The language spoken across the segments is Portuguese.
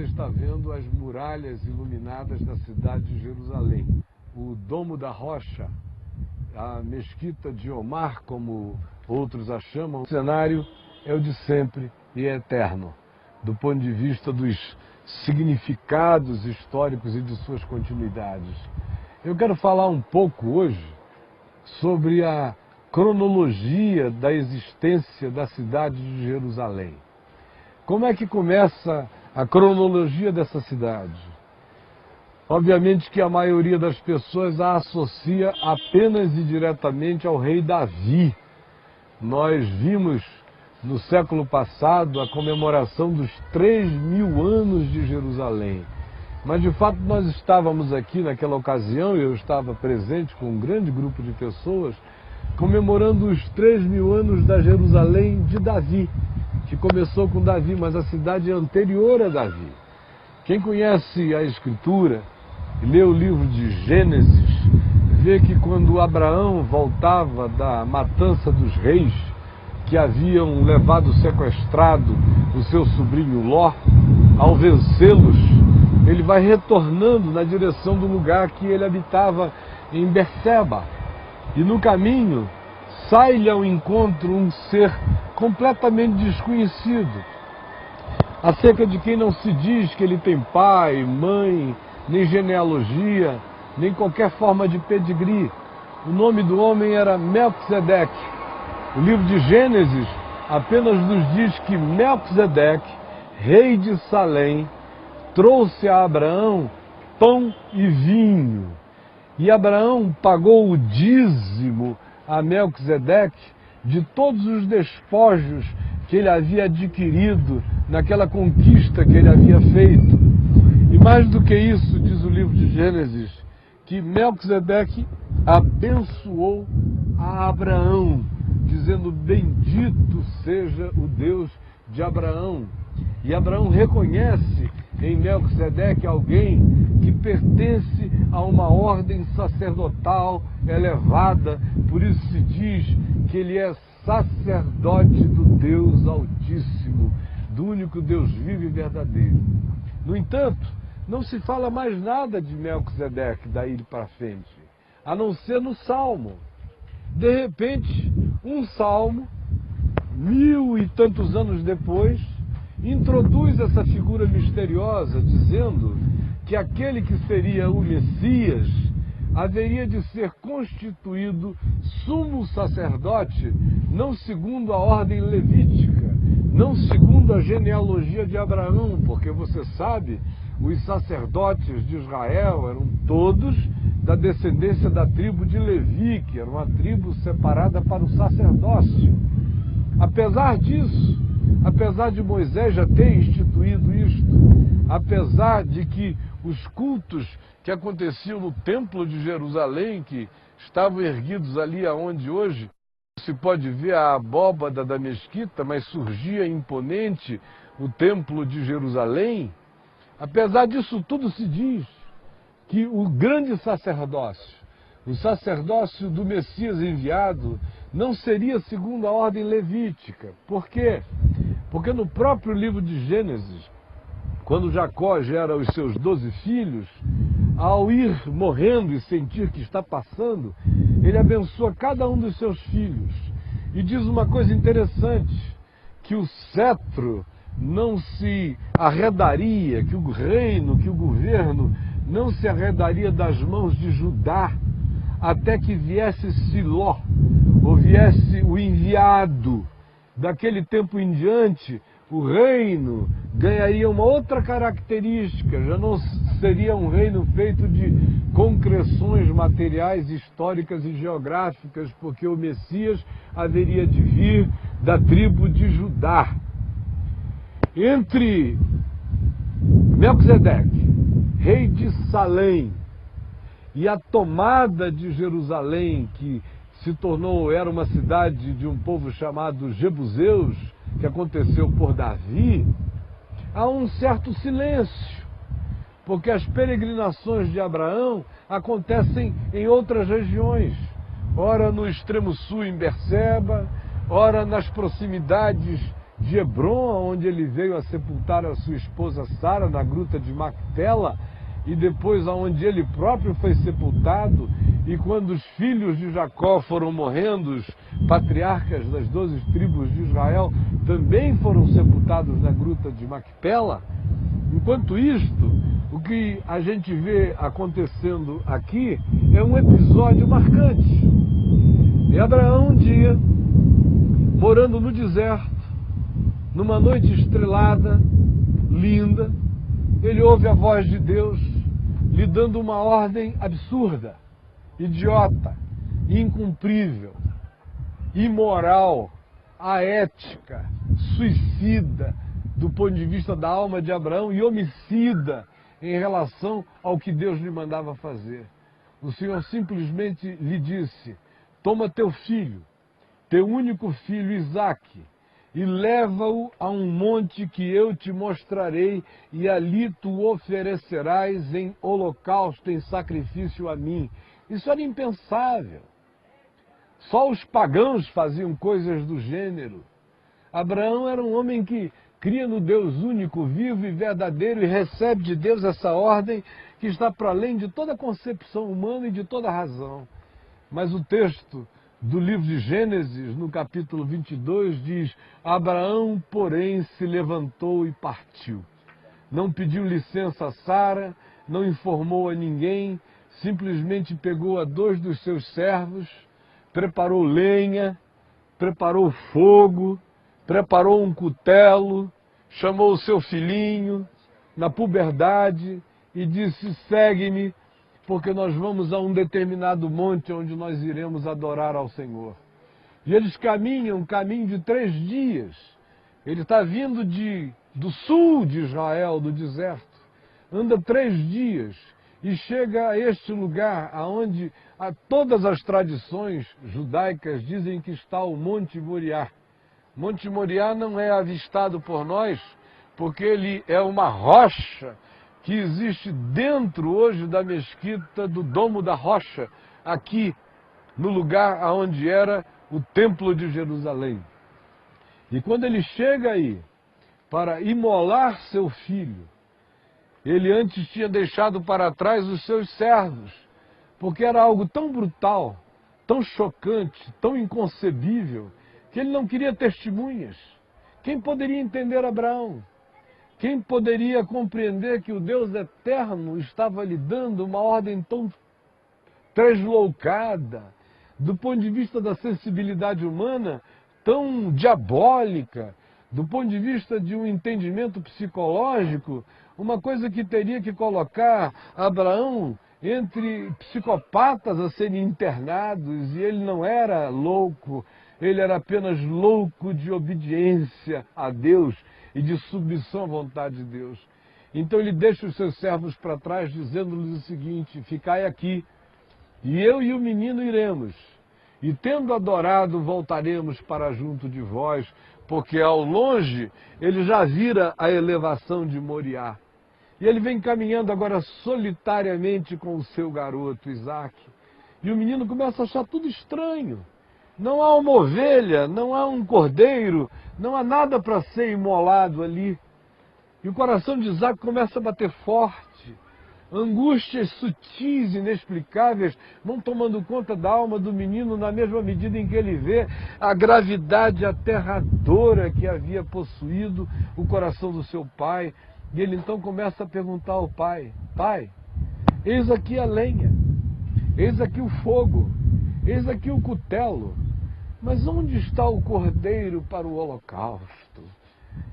você está vendo as muralhas iluminadas da cidade de Jerusalém. O Domo da Rocha, a Mesquita de Omar, como outros a chamam. O cenário é o de sempre e é eterno, do ponto de vista dos significados históricos e de suas continuidades. Eu quero falar um pouco hoje sobre a cronologia da existência da cidade de Jerusalém. Como é que começa a cronologia dessa cidade? Obviamente que a maioria das pessoas a associa apenas e diretamente ao rei Davi. Nós vimos no século passado a comemoração dos 3.000 anos de Jerusalém. Mas de fato nós estávamos aqui naquela ocasião, eu estava presente com um grande grupo de pessoas, comemorando os 3.000 anos da Jerusalém de Davi, que começou com Davi, mas a cidade é anterior a Davi. Quem conhece a Escritura e lê o livro de Gênesis, vê que quando Abraão voltava da matança dos reis, que haviam levado sequestrado o seu sobrinho Ló, ao vencê-los, ele vai retornando na direção do lugar que ele habitava em Berseba. E no caminho, sai-lhe ao encontro um ser completamente desconhecido, acerca de quem não se diz que ele tem pai, mãe, nem genealogia, nem qualquer forma de pedigree. O nome do homem era Melquisedeque. O livro de Gênesis apenas nos diz que Melquisedeque, rei de Salém, trouxe a Abraão pão e vinho. E Abraão pagou o dízimo a Melquisedeque de todos os despojos que ele havia adquirido naquela conquista que ele havia feito. E mais do que isso, diz o livro de Gênesis, que Melquisedeque abençoou a Abraão, dizendo: bendito seja o Deus de Abraão. E Abraão reconhece em Melquisedeque alguém que pertence a uma ordem sacerdotal elevada, por isso se diz que ele é sacerdote do Deus Altíssimo, do único Deus vivo e verdadeiro. No entanto, não se fala mais nada de Melquisedeque daí para frente, a não ser no Salmo. De repente, um Salmo, 1000 e tantos anos depois, introduz essa figura misteriosa, dizendo que aquele que seria o Messias haveria de ser constituído sumo sacerdote, não segundo a ordem levítica, não segundo a genealogia de Abraão, porque você sabe, os sacerdotes de Israel eram todos da descendência da tribo de Levi, que era uma tribo separada para o sacerdócio. Apesar disso, apesar de Moisés já ter instituído isto, apesar de que os cultos que aconteciam no Templo de Jerusalém, que estavam erguidos ali aonde hoje se pode ver a abóbada da mesquita, mas surgia imponente o Templo de Jerusalém, apesar disso tudo se diz que o grande sacerdócio, o sacerdócio do Messias enviado, não seria segundo a ordem levítica. Por quê? Porque no próprio livro de Gênesis, quando Jacó gera os seus 12 filhos, ao ir morrendo e sentir que está passando, ele abençoa cada um dos seus filhos. E diz uma coisa interessante, que o cetro não se arredaria, que o reino, que o governo não se arredaria das mãos de Judá, até que viesse Siló, ou viesse o enviado. Daquele tempo em diante, o reino ganharia uma outra característica, já não seria um reino feito de concreções materiais, históricas e geográficas, porque o Messias haveria de vir da tribo de Judá. Entre Melquisedeque, rei de Salém, e a tomada de Jerusalém, que se tornou, era uma cidade de um povo chamado Jebuseus, que aconteceu por Davi, há um certo silêncio, porque as peregrinações de Abraão acontecem em outras regiões, ora no extremo sul em Berseba, ora nas proximidades de Hebrom, onde ele veio a sepultar a sua esposa Sara na gruta de Macpela, e depois aonde ele próprio foi sepultado. E quando os filhos de Jacó foram morrendo, os patriarcas das 12 tribos de Israel também foram sepultados na gruta de Macpela. Enquanto isto, o que a gente vê acontecendo aqui é um episódio marcante. E Abraão, um dia, morando no deserto, numa noite estrelada, linda, ele ouve a voz de Deus lhe dando uma ordem absurda, idiota, incumprível, imoral, aética, suicida do ponto de vista da alma de Abraão e homicida em relação ao que Deus lhe mandava fazer. O Senhor simplesmente lhe disse: toma teu filho, teu único filho Isaque, e leva-o a um monte que eu te mostrarei, e ali tu oferecerás em holocausto, em sacrifício a mim. Isso era impensável. Só os pagãos faziam coisas do gênero. Abraão era um homem que cria no Deus único, vivo e verdadeiro, e recebe de Deus essa ordem que está para além de toda concepção humana e de toda razão. Mas o texto do livro de Gênesis, no capítulo 22, diz: Abraão, porém, se levantou e partiu. Não pediu licença a Sara, não informou a ninguém, simplesmente pegou a 2 dos seus servos, preparou lenha, preparou fogo, preparou um cutelo, chamou o seu filhinho na puberdade e disse: segue-me, porque nós vamos a um determinado monte onde nós iremos adorar ao Senhor. E eles caminham um caminho de 3 dias. Ele está vindo do sul de Israel, do deserto. Anda 3 dias e chega a este lugar onde todas as tradições judaicas dizem que está o Monte Moriá. Monte Moriá não é avistado por nós, porque ele é uma rocha que existe dentro hoje da mesquita do Domo da Rocha, aqui no lugar onde era o Templo de Jerusalém. E quando ele chega aí para imolar seu filho, ele antes tinha deixado para trás os seus servos, porque era algo tão brutal, tão chocante, tão inconcebível, que ele não queria testemunhas. Quem poderia entender Abraão? Quem poderia compreender que o Deus eterno estava lhe dando uma ordem tão tresloucada, do ponto de vista da sensibilidade humana, tão diabólica, do ponto de vista de um entendimento psicológico, uma coisa que teria que colocar Abraão entre psicopatas a serem internados, e ele não era louco, ele era apenas louco de obediência a Deus e de submissão à vontade de Deus. Então ele deixa os seus servos para trás, dizendo-lhes o seguinte: ficai aqui, e eu e o menino iremos, e tendo adorado, voltaremos para junto de vós, porque ao longe ele já vira a elevação de Moriá. E ele vem caminhando agora solitariamente com o seu garoto, Isaque. E o menino começa a achar tudo estranho. Não há uma ovelha, não há um cordeiro, não há nada para ser imolado ali. E o coração de Isaque começa a bater forte. Angústias sutis, inexplicáveis, vão tomando conta da alma do menino na mesma medida em que ele vê a gravidade aterradora que havia possuído o coração do seu pai. E ele então começa a perguntar ao pai: pai, eis aqui a lenha, eis aqui o fogo, eis aqui o cutelo, mas onde está o cordeiro para o holocausto?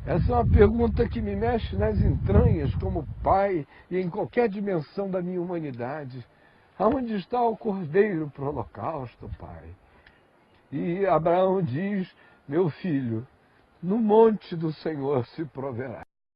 Essa é uma pergunta que me mexe nas entranhas como pai e em qualquer dimensão da minha humanidade. Aonde está o cordeiro para o holocausto, pai? E Abraão diz: meu filho, no monte do Senhor se proverá.